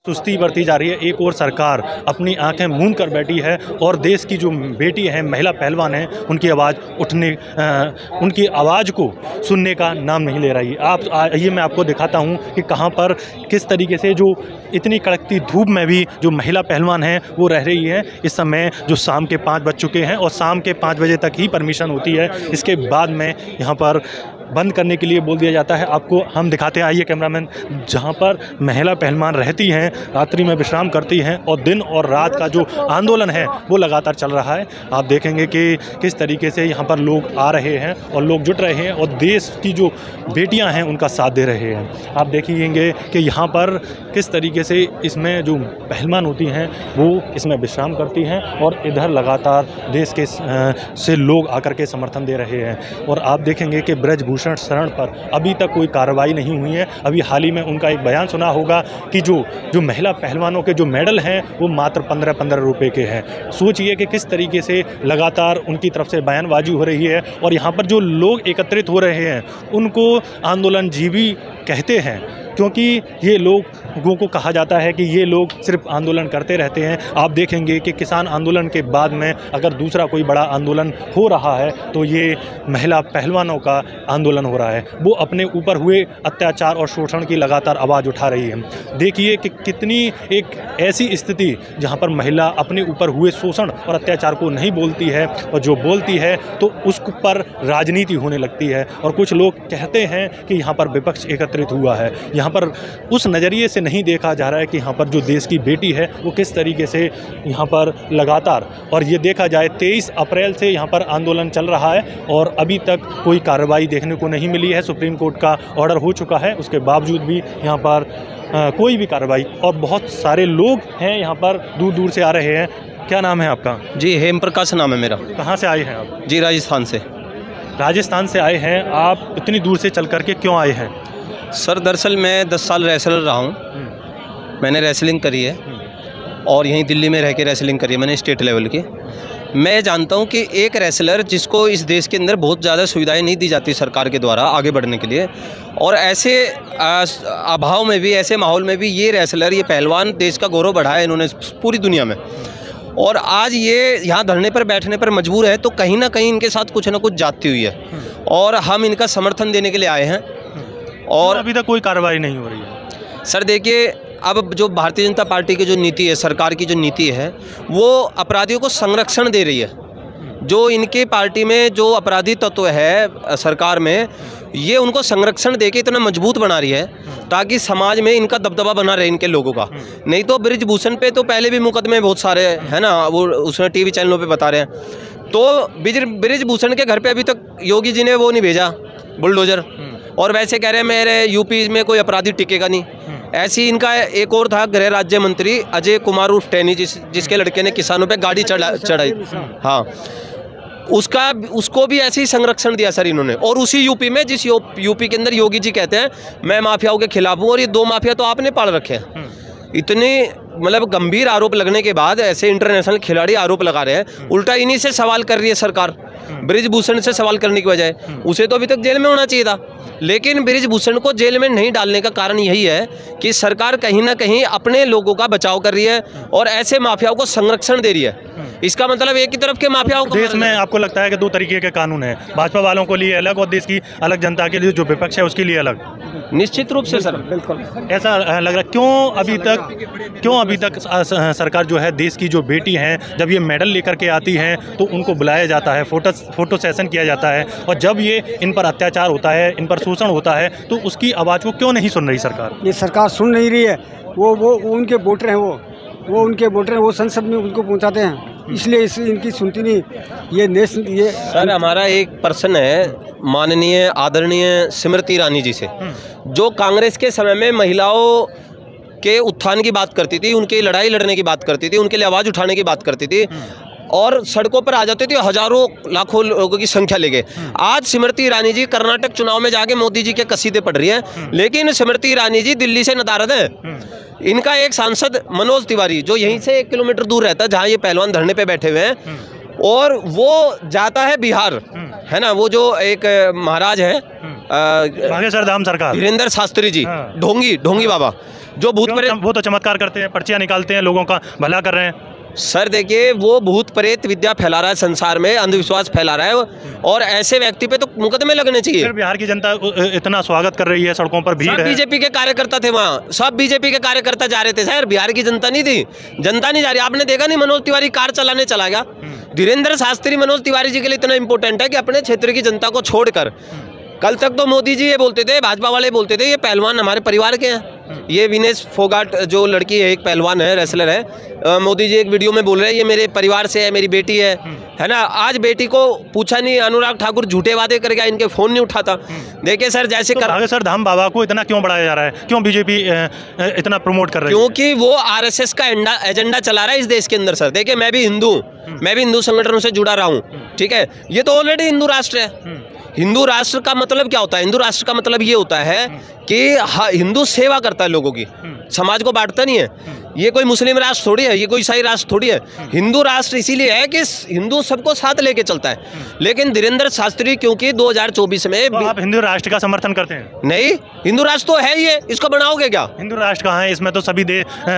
सुस्ती बरती जा रही है। एक और सरकार अपनी आंखें मूंद कर बैठी है और देश की जो बेटी हैं, महिला पहलवान हैं, उनकी उनकी आवाज़ को सुनने का नाम नहीं ले रही। आइए मैं आपको दिखाता हूं कि कहां पर किस तरीके से जो इतनी कड़कती धूप में भी जो महिला पहलवान हैं वो रह रही है। इस समय जो शाम के 5 बज चुके हैं और शाम के 5 बजे तक ही परमिशन होती है, इसके बाद में यहाँ पर बंद करने के लिए बोल दिया जाता है। आपको हम दिखाते हैं, आइए कैमरामैन, जहां पर महिला पहलवान रहती हैं, रात्रि में विश्राम करती हैं और दिन और रात का जो आंदोलन है वो लगातार चल रहा है। आप देखेंगे कि किस तरीके से यहां पर लोग आ रहे हैं और लोग जुट रहे हैं और देश की जो बेटियां हैं उनका साथ दे रहे हैं। आप देखेंगे कि यहाँ पर किस तरीके से इसमें जो पहलवान होती हैं वो इसमें विश्राम करती हैं और इधर लगातार देश के से लोग आकर के समर्थन दे रहे हैं। और आप देखेंगे कि ब्रजभूषण शरण पर अभी तक कोई कार्रवाई नहीं हुई है। अभी हाल ही में उनका एक बयान सुना होगा कि जो महिला पहलवानों के जो मेडल हैं वो मात्र 15-15 रुपए के हैं। सोचिए कि किस तरीके से लगातार उनकी तरफ से बयानबाजी हो रही है और यहाँ पर जो लोग एकत्रित हो रहे हैं उनको आंदोलनजीवी कहते हैं, क्योंकि ये लोगों को कहा जाता है कि ये लोग सिर्फ आंदोलन करते रहते हैं। आप देखेंगे कि किसान आंदोलन के बाद में अगर दूसरा कोई बड़ा आंदोलन हो रहा है तो ये महिला पहलवानों का आंदोलन हो रहा है। वो अपने ऊपर हुए अत्याचार और शोषण की लगातार आवाज़ उठा रही है। देखिए कि कितनी एक ऐसी स्थिति जहाँ पर महिला अपने ऊपर हुए शोषण और अत्याचार को नहीं बोलती है और जो बोलती है तो उस पर राजनीति होने लगती है। और कुछ लोग कहते हैं कि यहाँ पर विपक्ष एकत्रित हुआ है। यहाँ पर उस नज़रिए से नहीं देखा जा रहा है कि यहाँ पर जो देश की बेटी है वो किस तरीके से यहाँ पर लगातार, और ये देखा जाए 23 अप्रैल से यहाँ पर आंदोलन चल रहा है और अभी तक कोई कार्रवाई देखने को नहीं मिली है। सुप्रीम कोर्ट का ऑर्डर हो चुका है, उसके बावजूद भी यहाँ पर कोई भी कार्रवाई, और बहुत सारे लोग हैं यहाँ पर दूर दूर से आ रहे हैं। क्या नाम है आपका? जी हेम प्रकाश नाम है मेरा। कहाँ से आए हैं आप? जी राजस्थान से। राजस्थान से आए हैं आप, इतनी दूर से चल करके क्यों आए हैं? सर दरअसल मैं 10 साल रेसलर रहा हूँ। मैंने रेसलिंग करी है और यहीं दिल्ली में रह के रेसलिंग करी है मैंने, स्टेट लेवल की। मैं जानता हूँ कि एक रेसलर जिसको इस देश के अंदर बहुत ज़्यादा सुविधाएं नहीं दी जाती सरकार के द्वारा आगे बढ़ने के लिए, और ऐसे अभाव में भी, ऐसे माहौल में भी ये रेसलर, ये पहलवान देश का गौरव बढ़ाया इन्होंने पूरी दुनिया में। और आज ये यहाँ धरने पर बैठने पर मजबूर है तो कहीं ना कहीं इनके साथ कुछ ना कुछ जाती हुई है और हम इनका समर्थन देने के लिए आए हैं। और अभी तक कोई कार्रवाई नहीं हो रही है। सर देखिए, अब जो भारतीय जनता पार्टी की जो नीति है, सरकार की जो नीति है, वो अपराधियों को संरक्षण दे रही है। जो इनके पार्टी में जो अपराधी तत्व है सरकार में, ये उनको संरक्षण देके इतना मजबूत बना रही है ताकि समाज में इनका दबदबा बना रहे इनके लोगों का। नहीं तो ब्रिजभूषण पे तो पहले भी मुकदमे बहुत सारे है ना, वो उसने टीवी चैनलों पे बता रहे हैं। तो ब्रिजभूषण के घर पे अभी तक योगी जी ने वो नहीं भेजा बुलडोजर, और वैसे कह रहे हैं मेरे यूपी में कोई अपराधी टिकेगा नहीं। ऐसी इनका एक और था गृह राज्य मंत्री अजय कुमार उर्फ टैनी, जिसके लड़के ने किसानों पे गाड़ी चढ़ाई, हाँ, उसको भी ऐसे ही संरक्षण दिया सर इन्होंने। और उसी यूपी में, जिस यूपी के अंदर योगी जी कहते हैं मैं माफियाओं के खिलाफ हूँ, और ये 2 माफिया तो आपने पाल रखे हैं। इतने मतलब गंभीर आरोप लगने के बाद ऐसे इंटरनेशनल खिलाड़ी आरोप लगा रहे हैं, उल्टा इन्हीं से सवाल कर रही है सरकार। ब्रिजभूषण से सवाल करने की बजाय उसे तो अभी तक जेल में होना चाहिए था, लेकिन ब्रिजभूषण को जेल में नहीं डालने का कारण यही है कि सरकार कहीं ना कहीं अपने लोगों का बचाव कर रही है और ऐसे माफियाओं को संरक्षण दे रही है। इसका मतलब एक ही तरफ के माफियाओं को देश में आपको लगता है कि 2 तरीके के कानून हैं, भाजपा वालों के लिए अलग और देश की अलग जनता के लिए जो विपक्ष है उसके लिए अलग? निश्चित रूप से सर, बिल्कुल ऐसा लग रहा है। क्यों अभी तक सरकार जो है देश की जो बेटी हैं, जब ये मेडल लेकर के आती हैं तो उनको बुलाया जाता है, फोटो सेशन किया जाता है, और जब ये इन पर अत्याचार होता है, इन पर शोषण होता है, तो उसकी आवाज़ को क्यों नहीं सुन रही सरकार? ये सरकार सुन नहीं रही है। वो उनके वोटर हैं, वो उनके वोटर हैं, वो संसद में उनको पहुंचाते हैं, इसलिए इनकी सुनती नहीं। ये सर हमारा एक पर्सन है माननीय आदरणीय स्मृति ईरानी जी से, जो कांग्रेस के समय में महिलाओं के उत्थान की बात करती थी, उनकी लड़ाई लड़ने की बात करती थी, उनके लिए आवाज़ उठाने की बात करती थी और सड़कों पर आ जाते थे हजारों लाखों लोगों की संख्या लेके। आज स्मृति ईरानी जी कर्नाटक चुनाव में जाके मोदी जी के कसीदे पढ़ रही है, लेकिन स्मृति ईरानी जी दिल्ली से नदारद है। इनका एक सांसद मनोज तिवारी जो यहीं से 1 किलोमीटर दूर रहता है जहाँ ये पहलवान धरने पे बैठे हुए हैं, और वो जाता है बिहार, है ना, वो जो एक महाराज है बागेश्वर धाम सरकार, वीरेंद्र शास्त्री जी, ढोंगी बाबा, जो भूत प्रेत, वो तो चमत्कार करते हैं, पर्चियाँ निकालते हैं, लोगों का भला कर रहे हैं। सर देखिए वो भूत प्रेत विद्या फैला रहा है संसार में, अंधविश्वास फैला रहा है और ऐसे व्यक्ति पे तो मुकदमे लगने चाहिए। फिर बिहार की जनता इतना स्वागत कर रही है, सड़कों पर भीड़ है। बीजेपी के कार्यकर्ता थे वहाँ, सब बीजेपी के कार्यकर्ता जा रहे थे सर, बिहार की जनता नहीं थी, जनता नहीं जा रही। आपने देखा नहीं मनोज तिवारी कार चलाने चला गया। धीरेन्द्र शास्त्री मनोज तिवारी जी के लिए इतना इंपॉर्टेंट है कि अपने क्षेत्र की जनता को छोड़कर, कल तक तो मोदी जी ये बोलते थे, भाजपा वाले बोलते थे ये पहलवान हमारे परिवार के हैं। ये विनेश फोगाट जो लड़की है, एक पहलवान है, रेसलर है, मोदी जी एक वीडियो में बोल रहे हैं ये मेरे परिवार से है, मेरी बेटी है ना। आज बेटी को पूछा नहीं, अनुराग ठाकुर झूठे वादे कर गया, इनके फोन नहीं उठाता। देखिए सर जैसे तो बागेश्वर धाम बाबा को इतना क्यों बढ़ाया जा रहा है, क्यों बीजेपी इतना प्रमोट कर रही है? क्योंकि वो आरएसएस का एजेंडा चला रहा है इस देश के अंदर सर। देखिए मैं भी हिंदू संगठनों से जुड़ा रहा हूँ, ठीक है। ये तो ऑलरेडी हिंदू राष्ट्र है। हिंदू राष्ट्र का मतलब क्या होता है? हिंदू राष्ट्र का मतलब ये होता है कि हिंदू सेवा करता है लोगों की, समाज को बांटता नहीं है। ये कोई मुस्लिम राष्ट्र थोड़ी है, ये कोई ईसाई राष्ट्र थोड़ी है। हिंदू राष्ट्र इसीलिए है कि हिंदू सबको साथ लेके चलता है। लेकिन धीरेन्द्र शास्त्री क्योंकि 2024 में तो आप हिंदू राष्ट्र का समर्थन करते हैं? नहीं, हिंदू राष्ट्र तो है ये, इसको बनाओगे क्या? हिंदू राष्ट्र कहाँ है? इसमें तो सभी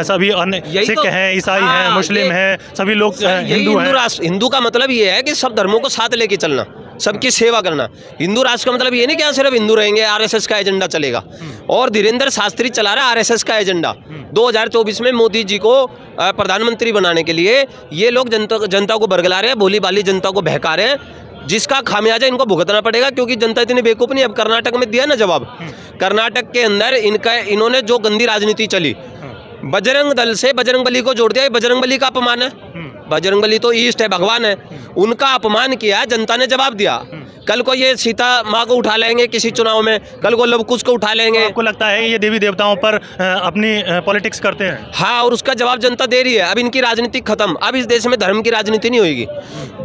सभी अन्य सिख हैं, ईसाई हैं, मुस्लिम हैं, सभी लोग हिंदू हैं। राष्ट्र, हिंदू का मतलब ये है कि सब धर्मों को साथ लेके चलना, सबकी सेवा करना। हिंदू राष्ट्र का मतलब ये नहीं कि सिर्फ हिंदू रहेंगे, आरएसएस का एजेंडा चलेगा। और धीरेन्द्र शास्त्री चला रहा है आरएसएस का एजेंडा। 2024 में मोदी जी को प्रधानमंत्री बनाने के लिए ये लोग जनता को बरगला रहे हैं, भोली भाली जनता को बहका रहे हैं, जिसका खामियाजा इनको भुगतना पड़ेगा। क्योंकि जनता इतनी बेवकूफ़ नहीं। अब कर्नाटक में दिया ना जवाब, कर्नाटक के अंदर इन्होंने जो गंदी राजनीति चली, बजरंग दल से बजरंगबली को जोड़ दिया। ये बजरंगबली का अपमान है। बजरंगबली तो ईस्ट है, भगवान है, उनका अपमान किया, जनता ने जवाब दिया। कल को ये सीता माँ को उठा लेंगे किसी चुनाव में, कल को लवकुश को उठा लेंगे। आपको लगता है ये देवी देवताओं पर अपनी पॉलिटिक्स करते हैं? हाँ, और उसका जवाब जनता दे रही है। अब इनकी राजनीति खत्म, अब इस देश में धर्म की राजनीति नहीं होगी।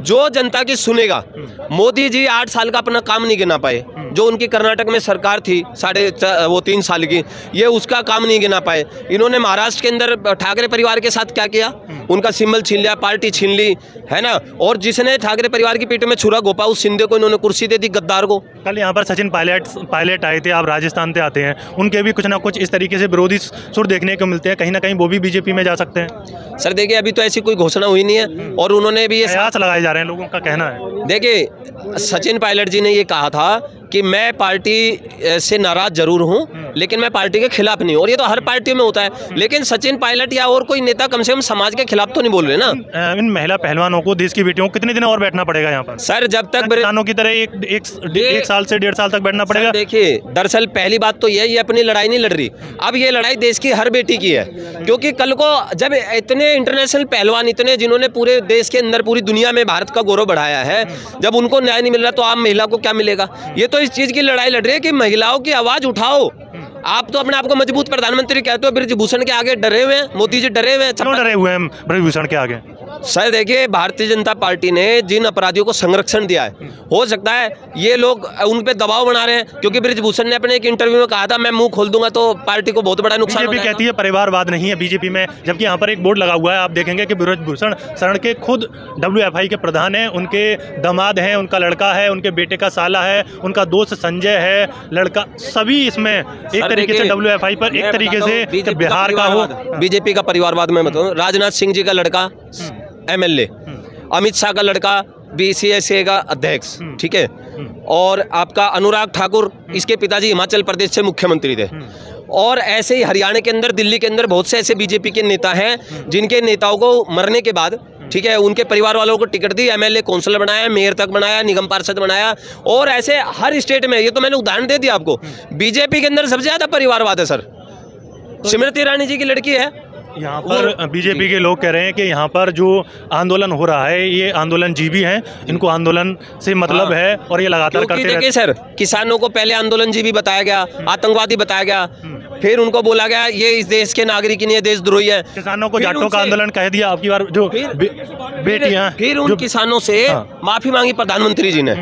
जो जनता की सुनेगा। मोदी जी 8 साल का अपना काम नहीं गिना पाए, जो उनकी कर्नाटक में सरकार थी 3.5 साल की, ये उसका काम नहीं गिना पाए। इन्होंने महाराष्ट्र के अंदर ठाकरे परिवार के साथ क्या किया? उनका सिंबल छीन लिया, पार्टी छीन ली, है ना। और जिसने ठाकरे परिवार की पीठ में छुरा घोपा, उस शिंदे को इन्होंने कुर्सी दे दी, गद्दार को। कल यहाँ पर सचिन पायलट आए थे, आप राजस्थान से आते हैं, उनके भी कुछ ना कुछ इस तरीके से विरोधी सुर देखने को मिलते हैं। कहीं ना कहीं वो भी बीजेपी में जा सकते हैं? सर देखिए अभी तो ऐसी कोई घोषणा हुई नहीं है, और उन्होंने भी ये कयास लगाए जा रहे हैं, लोगों का कहना है। देखिए सचिन पायलट जी ने ये कहा था कि मैं पार्टी से नाराज जरूर हूं, लेकिन मैं पार्टी के खिलाफ नहीं। और ये तो हर पार्टी में होता है। लेकिन सचिन पायलट या और कोई नेता कम से कम समाज के खिलाफ तो नहीं बोल रहे ना। इन महिला पहलवानों को, देश की बेटियों को कितने दिन और बैठना पड़ेगा यहाँ पर? सर जब तक किसानों की तरह एक साल से 1.5 साल तक बैठना पड़ेगा? देखिए दरअसल पहली बात तो ये अपनी लड़ाई नहीं लड़ रही, अब ये लड़ाई देश की हर बेटी की है। क्योंकि कल को जब इतने इंटरनेशनल पहलवान, इतने जिन्होंने पूरे देश के अंदर पूरी दुनिया में भारत का गौरव बढ़ाया है, जब उनको न्याय नहीं मिल रहा तो आम महिला को क्या मिलेगा? ये तो इस चीज़ की लड़ाई लड़ रही है कि महिलाओं की आवाज़ उठाओ। आप तो अपने आप को मजबूत प्रधानमंत्री कहते हो, ब्रजभूषण के आगे डरे हुए हैं, मोदी जी डरे हुए हैं। क्यों डरे हुए हैं ब्रजभूषण के आगे? सर देखिए भारतीय जनता पार्टी ने जिन अपराधियों को संरक्षण दिया है, हो सकता है ये लोग उन पे दबाव बना रहे हैं। क्योंकि ब्रजभूषण ने अपने एक इंटरव्यू में कहा था मैं मुंह खोल दूंगा तो पार्टी को बहुत बड़ा नुकसान होगा। बीजेपी कहती है परिवारवाद नहीं है बीजेपी में, जबकि यहाँ पर एक बोर्ड लगा हुआ है, आप देखेंगे कि ब्रजभूषण शरण के खुद WFI के प्रधान हैं, उनके दामाद हैं, उनका लड़का है, उनके बेटे का साला है, उनका दोस्त संजय है, लड़का, सभी इसमें एक तरीके से WFI पर एक तरीके से बिहार का हो। बीजेपी का परिवारवाद में बताऊँ, राजनाथ सिंह जी का लड़का MLA, अमित शाह का लड़का BCSA का अध्यक्ष, ठीक है, और आपका अनुराग ठाकुर, इसके पिताजी हिमाचल प्रदेश से मुख्यमंत्री थे। और ऐसे ही हरियाणा के अंदर, दिल्ली के अंदर बहुत से ऐसे बीजेपी के नेता हैं जिनके नेताओं को मरने के बाद, ठीक है, उनके परिवार वालों को टिकट दी, MLA कौंसलर बनाया, मेयर तक बनाया, निगम पार्षद बनाया। और ऐसे हर स्टेट में, ये तो मैंने उदाहरण दे दिया आपको। बीजेपी के अंदर सबसे ज़्यादा परिवारवाद है सर। स्मृति ईरानी जी की लड़की है। यहाँ पर बीजेपी के लोग कह रहे हैं कि यहाँ पर जो आंदोलन हो रहा है ये आंदोलन जीवी हैं, इनको आंदोलन से मतलब है और ये लगातार करते रहते हैं। सर किसानों को पहले आंदोलन जीवी बताया गया, आतंकवादी बताया गया, फिर उनको बोला गया ये इस देश के नागरिक नहीं है, देशद्रोही है। किसानों को जाटों का आंदोलन कह दिया आपकी बार जो बेटियां। फिर उन किसानों से माफी मांगी प्रधानमंत्री जी ने,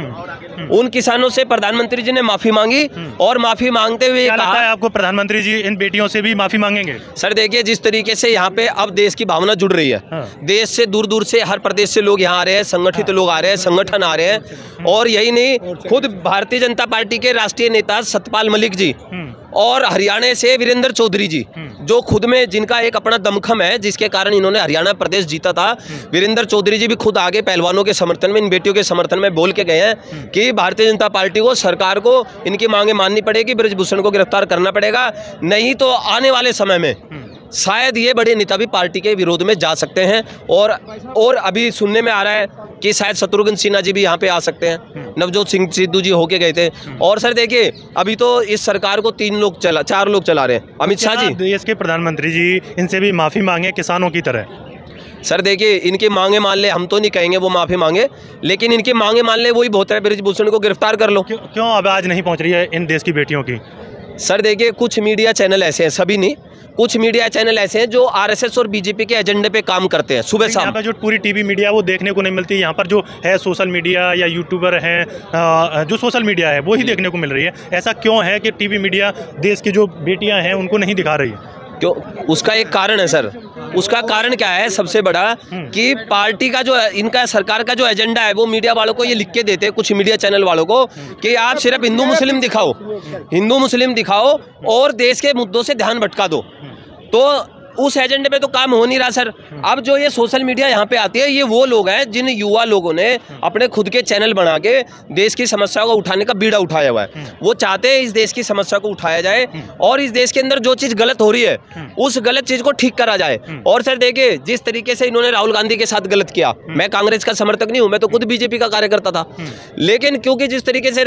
उन किसानों से प्रधानमंत्री जी ने माफी मांगी। और माफी मांगते हुए क्या लगता है आपको प्रधानमंत्री जी इन बेटियों से भी माफी मांगेंगे? सर देखिए जिस तरीके से यहाँ पे अब देश की भावना जुड़ रही है, देश से दूर दूर से हर प्रदेश से लोग यहाँ आ रहे हैं, संगठित लोग आ रहे हैं, संगठन आ रहे हैं। और यही नहीं, खुद भारतीय जनता पार्टी के राष्ट्रीय नेता सतपाल मलिक जी और हरियाणा से वीरेंद्र चौधरी जी, जो खुद में जिनका एक अपना दमखम है, जिसके कारण इन्होंने हरियाणा प्रदेश जीता था। वीरेंद्र चौधरी जी भी खुद आगे पहलवानों के समर्थन में, इन बेटियों के समर्थन में बोल के गए हैं कि भारतीय जनता पार्टी को, सरकार को इनकी मांगे माननी पड़ेगी, बृजभूषण को गिरफ्तार करना पड़ेगा, नहीं तो आने वाले समय में शायद ये बड़े नेता भी पार्टी के विरोध में जा सकते हैं। और अभी सुनने में आ रहा है कि शायद शत्रुघ्न सिन्हा जी भी यहाँ पे आ सकते हैं, नवजोत सिंह सिद्धू जी होके गए थे। और सर देखिए, अभी तो इस सरकार को 4 लोग चला रहे हैं। अमित शाह जी, देश के प्रधानमंत्री जी, इनसे भी माफ़ी मांगे किसानों की तरह। सर देखिए, इनकी मांगे मान ले, हम तो नहीं कहेंगे वो माफ़ी मांगे, लेकिन इनकी मांगे मान ले वही बहुत है, बृजभूषण को गिरफ्तार कर लो। क्यों आवाज़ नहीं पहुँच रही है इन देश की बेटियों की? सर देखिए, कुछ मीडिया चैनल ऐसे हैं, सभी नहीं, कुछ मीडिया चैनल ऐसे हैं जो आरएसएस और बीजेपी के एजेंडे पे काम करते हैं सुबह शाम। यहाँ पर जो पूरी टीवी मीडिया वो देखने को नहीं मिलती, यहाँ पर जो है सोशल मीडिया या यूट्यूबर हैं, जो सोशल मीडिया है वो ही देखने को मिल रही है। ऐसा क्यों है कि टीवी मीडिया देश की जो बेटियाँ हैं उनको नहीं दिखा रही है? क्यों? उसका एक कारण है सर। उसका कारण क्या है सबसे बड़ा, कि पार्टी का जो, इनका सरकार का जो एजेंडा है वो मीडिया वालों को ये लिख के देते हैं, कुछ मीडिया चैनल वालों को, कि आप सिर्फ हिंदू मुस्लिम दिखाओ, हिंदू मुस्लिम दिखाओ और देश के मुद्दों से ध्यान भटका दो। तो उस एजेंडे पे तो काम हो नहीं रहा सर। अब जो ये सोशल मीडिया यहाँ पे आती है, ये वो लोग हैं जिन युवा लोगों ने अपने खुद के चैनल बना के देश की समस्या को उठाने का बीड़ा उठाया हुआ है। वो चाहते हैं इस देश की समस्या को उठाया जाए और इस देश के अंदर जो चीज़ गलत हो रही है उस गलत चीज़ को ठीक करा जाए। और सर देखिए, जिस तरीके से इन्होंने राहुल गांधी के साथ गलत किया, मैं कांग्रेस का समर्थक नहीं हूँ, मैं तो खुद बीजेपी का कार्यकर्ता था, लेकिन क्योंकि जिस तरीके से